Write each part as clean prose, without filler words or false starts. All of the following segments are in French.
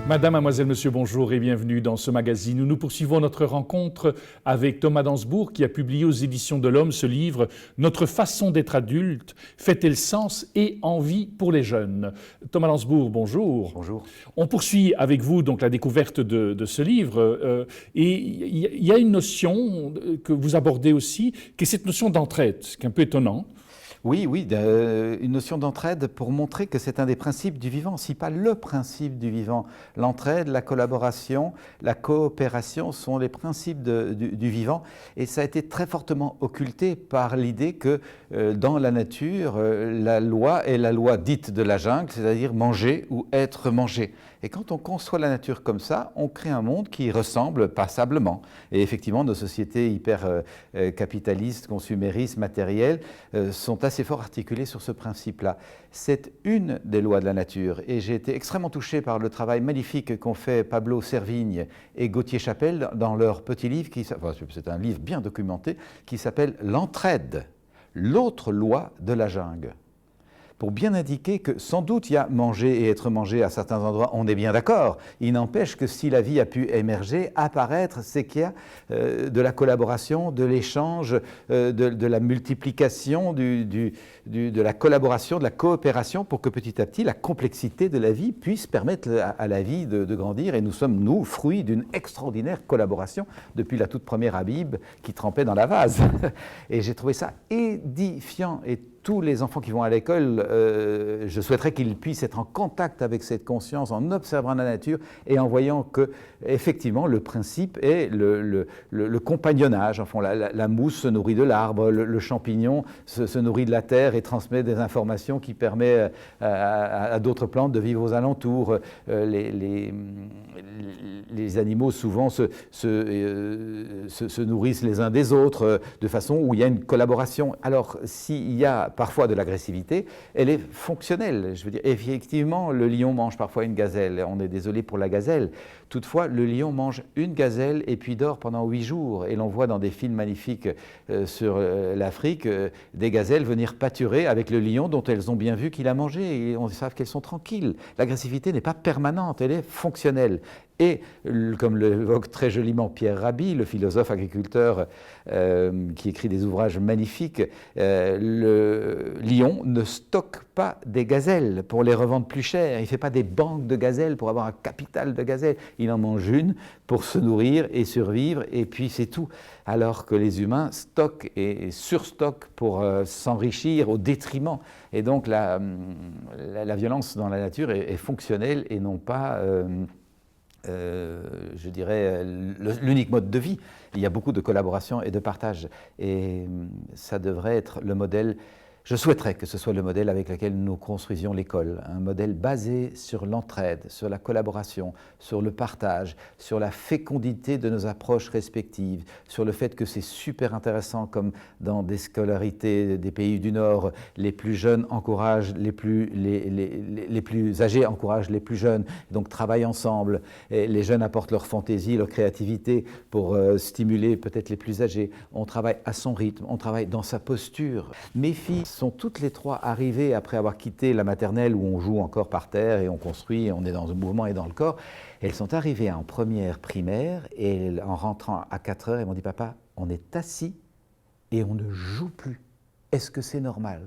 Madame, mademoiselle, monsieur, bonjour et bienvenue dans ce magazine où nous poursuivons notre rencontre avec Thomas Dansbourg qui a publié aux éditions de l'Homme ce livre « Notre façon d'être adulte, fait-elle sens et envie pour les jeunes ?» Thomas Dansbourg, bonjour. Bonjour. On poursuit avec vous donc la découverte de ce livre et il y a une notion que vous abordez aussi qui est cette notion d'entraide, ce qui est un peu étonnant. Oui, une notion d'entraide pour montrer que c'est un des principes du vivant, si pas le principe du vivant. L'entraide, la collaboration, la coopération sont les principes du vivant et ça a été très fortement occulté par l'idée que dans la nature, la loi est la loi dite de la jungle, c'est-à-dire manger ou être mangé. Et quand on conçoit la nature comme ça, on crée un monde qui ressemble passablement. Et effectivement, nos sociétés hyper capitalistes, consuméristes, matérielles sont assez fort articulées sur ce principe-là. C'est une des lois de la nature. Et j'ai été extrêmement touché par le travail magnifique qu'ont fait Pablo Servigne et Gauthier Chapelle dans leur petit livre, c'est un livre bien documenté, qui s'appelle « L'entraide, l'autre loi de la jungle ». Pour bien indiquer que sans doute il y a manger et être mangé à certains endroits, on est bien d'accord. Il n'empêche que si la vie a pu émerger, apparaître, c'est qu'il y a de la collaboration, de l'échange, de la multiplication, de la collaboration, de la coopération pour que petit à petit la complexité de la vie puisse permettre à la vie de grandir. Et nous sommes, nous, fruits d'une extraordinaire collaboration depuis la toute première Habib qui trempait dans la vase. Et j'ai trouvé ça édifiant. Et tous les enfants qui vont à l'école, je souhaiterais qu'ils puissent être en contact avec cette conscience en observant la nature et en voyant que, effectivement, le principe est le compagnonnage. Enfin, la mousse se nourrit de l'arbre, le champignon se nourrit de la terre et transmet des informations qui permettent à d'autres plantes de vivre aux alentours. Les animaux, souvent, se nourrissent les uns des autres de façon où il y a une collaboration. Alors, s'il y a parfois de l'agressivité, elle est fonctionnelle. Je veux dire, effectivement, le lion mange parfois une gazelle. On est désolé pour la gazelle. Toutefois, le lion mange une gazelle et puis dort pendant 8 jours. Et l'on voit dans des films magnifiques sur l'Afrique des gazelles venir pâturer avec le lion dont elles ont bien vu qu'il a mangé. Et on sait qu'elles sont tranquilles. L'agressivité n'est pas permanente, elle est fonctionnelle. Et comme l'évoque très joliment Pierre Rabhi, le philosophe agriculteur qui écrit des ouvrages magnifiques, le lion ne stocke pas des gazelles pour les revendre plus cher. Il ne fait pas des banques de gazelles pour avoir un capital de gazelles. Il en mange une pour se nourrir et survivre, et puis c'est tout. Alors que les humains stockent et surstockent pour s'enrichir au détriment. Et donc la violence dans la nature est fonctionnelle et non pas... je dirais, l'unique mode de vie. Il y a beaucoup de collaboration et de partage. Et ça devrait être le modèle, je souhaiterais que ce soit le modèle avec lequel nous construisions l'école. Un modèle basé sur l'entraide, sur la collaboration, sur le partage, sur la fécondité de nos approches respectives, sur le fait que c'est super intéressant, comme dans des scolarités des pays du Nord, les plus jeunes encouragent les plus âgés encouragent les plus jeunes, donc travaillent ensemble. Et les jeunes apportent leur fantaisie, leur créativité pour stimuler peut-être les plus âgés. On travaille à son rythme, on travaille dans sa posture. Mes filles sont toutes les trois arrivées après avoir quitté la maternelle où on joue encore par terre et on construit, on est dans le mouvement et dans le corps. Elles sont arrivées en première primaire et en rentrant à 4 heures, elles m'ont dit « Papa, on est assis et on ne joue plus. Est-ce que c'est normal ?»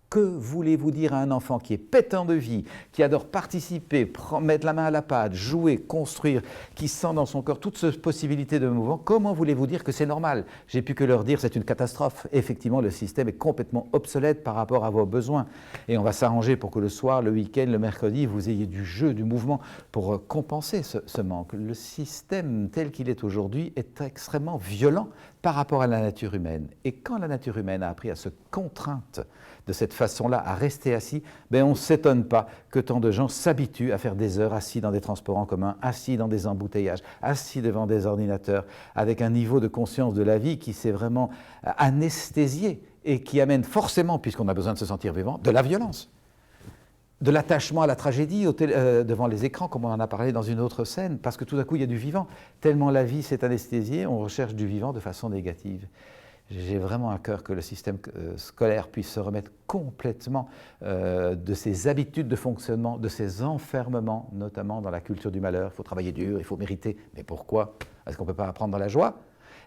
Que voulez-vous dire à un enfant qui est pétant de vie, qui adore participer, mettre la main à la pâte, jouer, construire, qui sent dans son corps toute cette possibilité de mouvement? Comment voulez-vous dire que c'est normal? J'ai pu que leur dire c'est une catastrophe. Effectivement, le système est complètement obsolète par rapport à vos besoins. Et on va s'arranger pour que le soir, le week-end, le mercredi, vous ayez du jeu, du mouvement pour compenser ce manque. Le système tel qu'il est aujourd'hui est extrêmement violent par rapport à la nature humaine. Et quand la nature humaine a appris à se contrainte de cette façon-là, à rester assis, on ne s'étonne pas que tant de gens s'habituent à faire des heures assis dans des transports en commun, assis dans des embouteillages, assis devant des ordinateurs, avec un niveau de conscience de la vie qui s'est vraiment anesthésié et qui amène forcément, puisqu'on a besoin de se sentir vivant, de la violence. De l'attachement à la tragédie devant les écrans, comme on en a parlé dans une autre scène, parce que tout à coup, il y a du vivant. Tellement la vie s'est anesthésiée, on recherche du vivant de façon négative. J'ai vraiment à cœur que le système scolaire puisse se remettre complètement de ses habitudes de fonctionnement, de ses enfermements, notamment dans la culture du malheur. Il faut travailler dur, il faut mériter. Mais pourquoi? Est-ce qu'on ne peut pas apprendre dans la joie?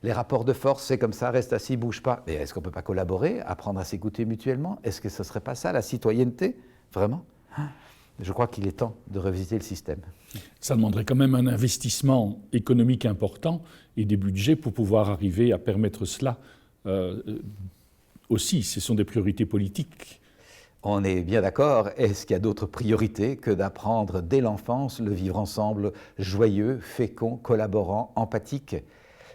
Les rapports de force, c'est comme ça, reste assis, bouge pas. Mais est-ce qu'on ne peut pas collaborer, apprendre à s'écouter mutuellement? Est-ce que ce ne serait pas ça la citoyenneté? Vraiment? Je crois qu'il est temps de revisiter le système. Ça demanderait quand même un investissement économique important et des budgets pour pouvoir arriver à permettre cela. Aussi, ce sont des priorités politiques. On est bien d'accord. Est-ce qu'il y a d'autres priorités que d'apprendre dès l'enfance le vivre ensemble joyeux, fécond, collaborant, empathique?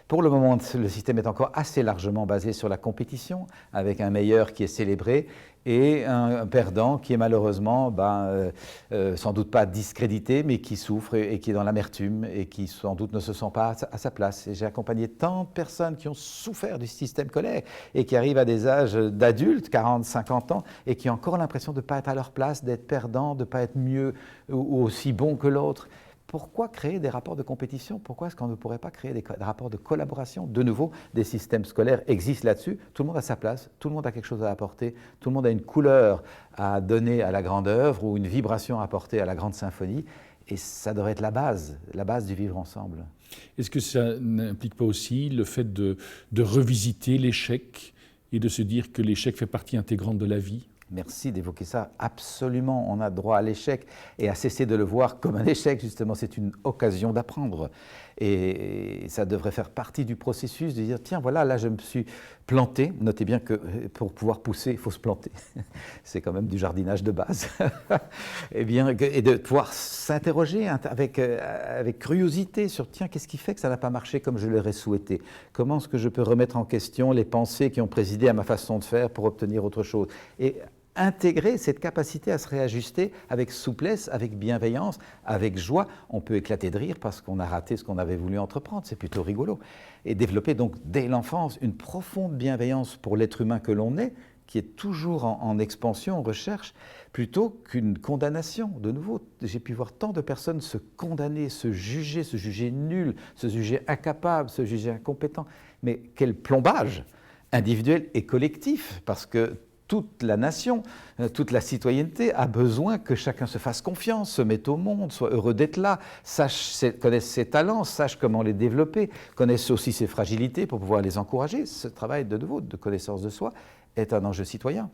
Pour le moment, le système est encore assez largement basé sur la compétition, avec un meilleur qui est célébré et un perdant qui est malheureusement, sans doute pas discrédité, mais qui souffre et qui est dans l'amertume et qui sans doute ne se sent pas à sa place. Et j'ai accompagné tant de personnes qui ont souffert du système scolaire et qui arrivent à des âges d'adultes, 40, 50 ans, et qui ont encore l'impression de ne pas être à leur place, d'être perdants, de ne pas être mieux ou aussi bons que l'autre. Pourquoi créer des rapports de compétition? Pourquoi est-ce qu'on ne pourrait pas créer des rapports de collaboration? De nouveau, des systèmes scolaires existent là-dessus. Tout le monde a sa place, tout le monde a quelque chose à apporter, tout le monde a une couleur à donner à la grande œuvre ou une vibration à apporter à la grande symphonie. Et ça devrait être la base du vivre ensemble. Est-ce que ça n'implique pas aussi le fait de revisiter l'échec et de se dire que l'échec fait partie intégrante de la vie? Merci d'évoquer ça. Absolument, on a droit à l'échec et à cesser de le voir comme un échec, justement. C'est une occasion d'apprendre. Et ça devrait faire partie du processus de dire, tiens, voilà, là, je me suis planté. Notez bien que pour pouvoir pousser, il faut se planter. C'est quand même du jardinage de base. Et de pouvoir s'interroger avec curiosité sur, tiens, qu'est-ce qui fait que ça n'a pas marché comme je l'aurais souhaité? Comment est-ce que je peux remettre en question les pensées qui ont présidé à ma façon de faire pour obtenir autre chose? Et intégrer cette capacité à se réajuster avec souplesse, avec bienveillance, avec joie. On peut éclater de rire parce qu'on a raté ce qu'on avait voulu entreprendre, c'est plutôt rigolo. Et développer donc dès l'enfance une profonde bienveillance pour l'être humain que l'on est, qui est toujours en expansion, en recherche, plutôt qu'une condamnation. De nouveau, j'ai pu voir tant de personnes se condamner, se juger nul, se juger incapable, se juger incompétent. Mais quel plombage individuel et collectif, parce que toute la nation, toute la citoyenneté a besoin que chacun se fasse confiance, se mette au monde, soit heureux d'être là, connaisse ses talents, sache comment les développer, connaisse aussi ses fragilités pour pouvoir les encourager. Ce travail, de nouveau, de connaissance de soi est un enjeu citoyen.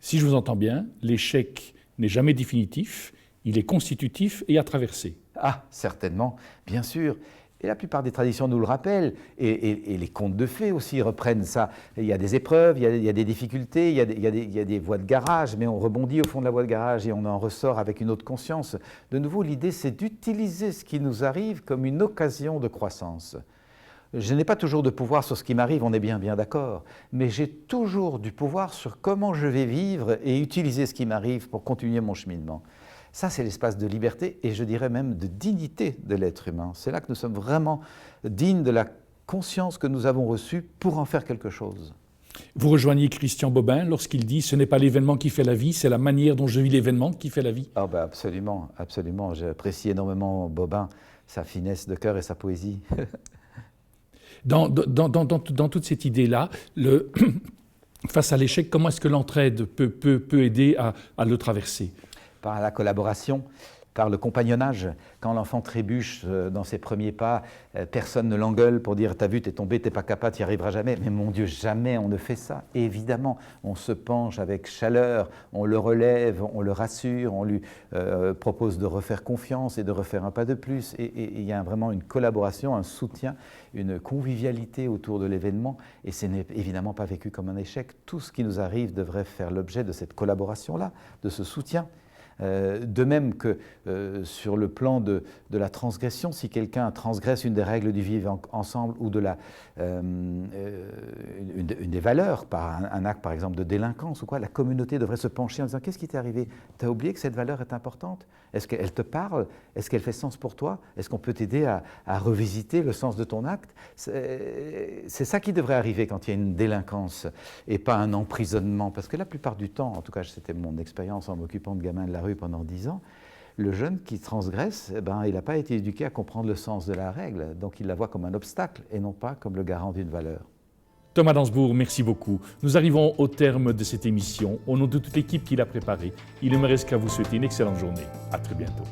Si je vous entends bien, l'échec n'est jamais définitif, il est constitutif et à traverser. Ah, certainement, bien sûr. Et la plupart des traditions nous le rappellent, et les contes de fées aussi reprennent ça. Il y a des épreuves, il y a des difficultés, il y a des voies de garage, mais on rebondit au fond de la voie de garage et on en ressort avec une autre conscience. De nouveau, l'idée, c'est d'utiliser ce qui nous arrive comme une occasion de croissance. Je n'ai pas toujours de pouvoir sur ce qui m'arrive, on est bien d'accord, mais j'ai toujours du pouvoir sur comment je vais vivre et utiliser ce qui m'arrive pour continuer mon cheminement. Ça, c'est l'espace de liberté et je dirais même de dignité de l'être humain. C'est là que nous sommes vraiment dignes de la conscience que nous avons reçue pour en faire quelque chose. Vous rejoignez Christian Bobin lorsqu'il dit « ce n'est pas l'événement qui fait la vie, c'est la manière dont je vis l'événement qui fait la vie ». Ah ben absolument, absolument. J'apprécie énormément Bobin, sa finesse de cœur et sa poésie. Dans toute cette idée-là, face à l'échec, comment est-ce que l'entraide peut aider à le traverser? Par la collaboration, par le compagnonnage. Quand l'enfant trébuche dans ses premiers pas, personne ne l'engueule pour dire « t'as vu, t'es tombé, t'es pas capable, t'y arriveras jamais ». Mais mon Dieu, jamais on ne fait ça. Et évidemment, on se penche avec chaleur, on le relève, on le rassure, on lui propose de refaire confiance et de refaire un pas de plus. Et il y a vraiment une collaboration, un soutien, une convivialité autour de l'événement. Et ce n'est évidemment pas vécu comme un échec. Tout ce qui nous arrive devrait faire l'objet de cette collaboration-là, de ce soutien. De même que sur le plan de la transgression, si quelqu'un transgresse une des règles du vivre ensemble ou une des valeurs par un acte par exemple de délinquance ou quoi, la communauté devrait se pencher en disant « qu'est-ce qui t'est arrivé? Tu as oublié que cette valeur est importante? Est-ce qu'elle te parle? Est-ce qu'elle fait sens pour toi? Est-ce qu'on peut t'aider à revisiter le sens de ton acte ?» C'est ça qui devrait arriver quand il y a une délinquance et pas un emprisonnement. Parce que la plupart du temps, en tout cas c'était mon expérience en m'occupant de gamins de la rue pendant 10 ans, le jeune qui transgresse, il n'a pas été éduqué à comprendre le sens de la règle, donc il la voit comme un obstacle et non pas comme le garant d'une valeur. Thomas Dansbourg, merci beaucoup. Nous arrivons au terme de cette émission. Au nom de toute l'équipe qui l'a préparée, il ne me reste qu'à vous souhaiter une excellente journée. À très bientôt.